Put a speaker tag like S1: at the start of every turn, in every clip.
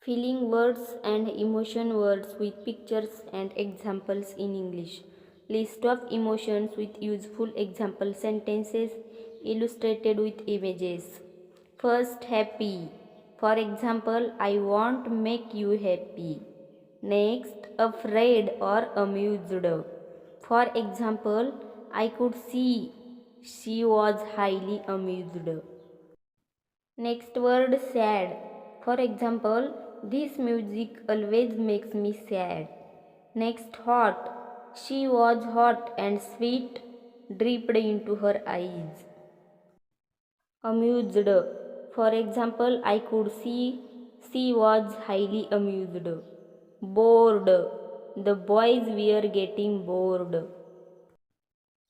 S1: Filling words and emotion words with pictures and examples in English. List of emotions with useful example sentences illustrated with images. First, happy. For example, I want to make you happy. Next, afraid or amused. For example, I could see she was highly amused. Next word, sad. For example, this music always makes me sad. Next, hot. She was hot and sweat dripped into her eyes. Amused. For example, I could see she was highly amused. Bored. The boys were getting bored.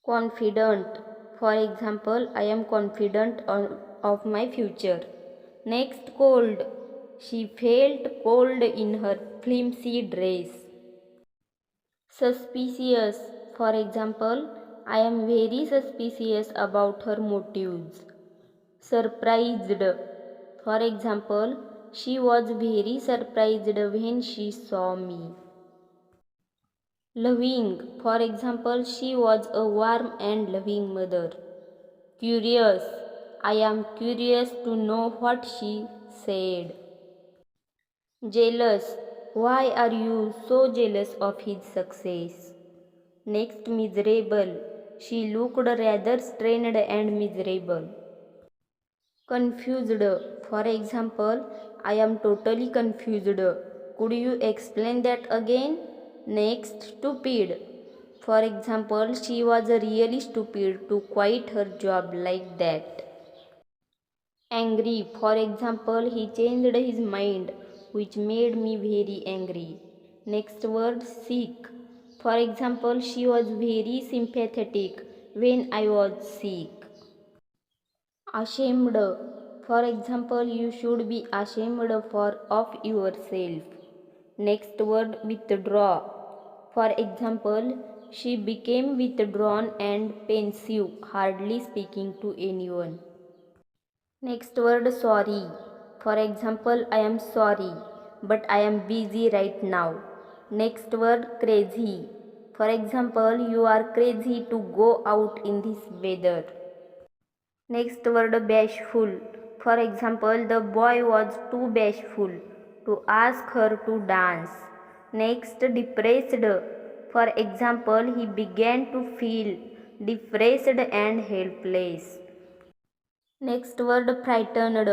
S1: Confident. For example, I am confident of my future. Next, cold. She felt cold in her flimsy dress. Suspicious. For example, I am very suspicious about her motives. Surprised. For example, she was very surprised when she saw me. Loving. For example, she was a warm and loving mother. Curious. I am curious to know what she said. Jealous. Why are you so jealous of his success? Next, miserable. She looked rather strained and miserable. Confused. For example, I am totally confused. Could you explain that again? Next, stupid. For example, she was really stupid to quit her job like that. Angry. For example, he changed his mind, which made me very angry. Next word, sick. For example, she was very sympathetic when I was sick. Ashamed. For example, you should be ashamed of yourself. Next word, withdraw. For example, she became withdrawn and pensive, hardly speaking to anyone. Next word, sorry. For example, I am sorry, but I am busy right now. Next word, crazy. For example, you are crazy to go out in this weather. Next word, bashful. For example, the boy was too bashful to ask her to dance. Next, depressed. For example, he began to feel depressed and helpless. Next word, frightened.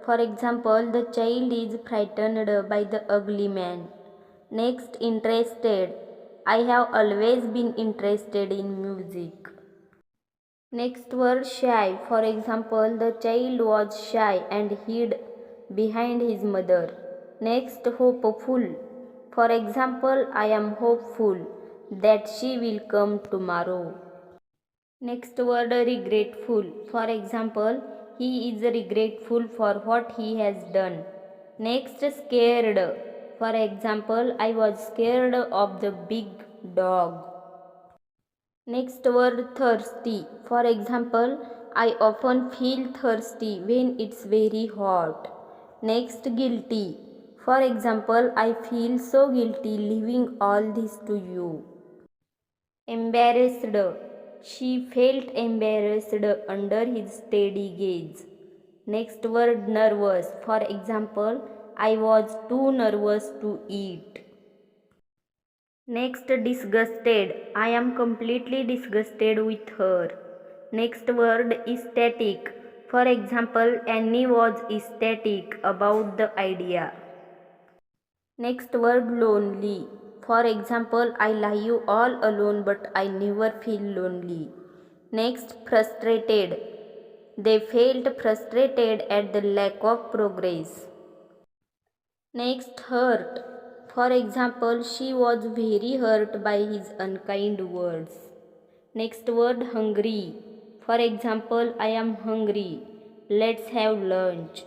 S1: For example, the child is frightened by the ugly man. Next, interested. I have always been interested in music. Next word, shy. For example, the child was shy and hid behind his mother. Next, hopeful. For example, I am hopeful that she will come tomorrow. Next word, regretful. For example, he is regretful for what he has done. Next, scared. For example, I was scared of the big dog. Next word, thirsty. For example, I often feel thirsty when it's very hot. Next, guilty. For example, I feel so guilty leaving all this to you. Embarrassed. She felt embarrassed under his steady gaze. Next word, nervous. For example, I was too nervous to eat. Next, disgusted. I am completely disgusted with her. Next word, ecstatic. For example, Annie was ecstatic about the idea. Next word, lonely. For example, I lie all alone but I never feel lonely. Next, frustrated. They felt frustrated at the lack of progress. Next, hurt. For example, she was very hurt by his unkind words. Next word, hungry. For example, I am hungry. Let's have lunch.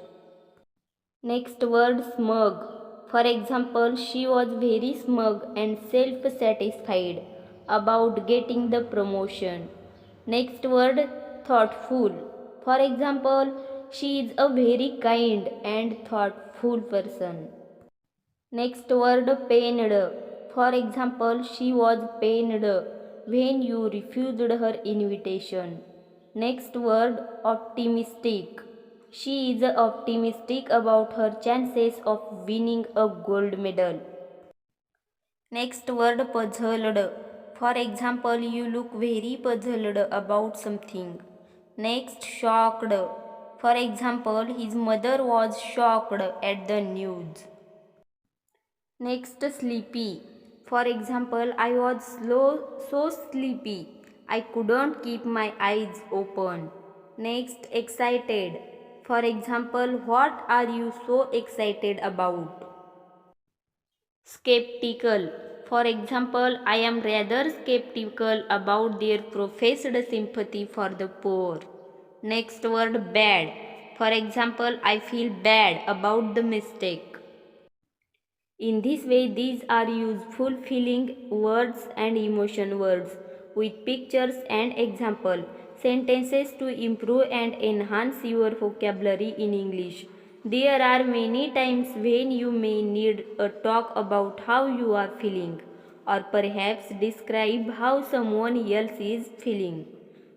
S1: Next word, smug. For example, she was very smug and self-satisfied about getting the promotion. Next word, thoughtful. For example, she is a very kind and thoughtful person. Next word pained. For example, she was pained when you refused her invitation. Next word optimistic. She is optimistic about her chances of winning a gold medal. Next word puzzled. For example, you look very puzzled about something. Next shocked. For example, his mother was shocked at the news. Next sleepy. For example, I was so sleepy. I couldn't keep my eyes open. Next excited. For example, what are you so excited about? Skeptical. For example, I am rather skeptical about their professed sympathy for the poor. Next word bad. For example, I feel bad about the mistake. In this way, these are useful feeling words and emotion words with pictures and example sentences to improve and enhance your vocabulary in English. There are many times when you may need a talk about how you are feeling, or perhaps describe how someone else is feeling.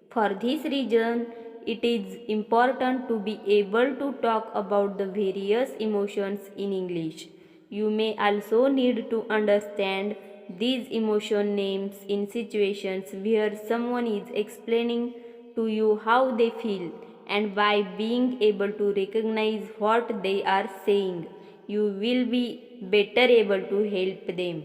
S1: For this reason, it is important to be able to talk about the various emotions in English. You may also need to understand these emotion names in situations where someone is explaining to you how they feel, and by being able to recognize what they are saying, you will be better able to help them.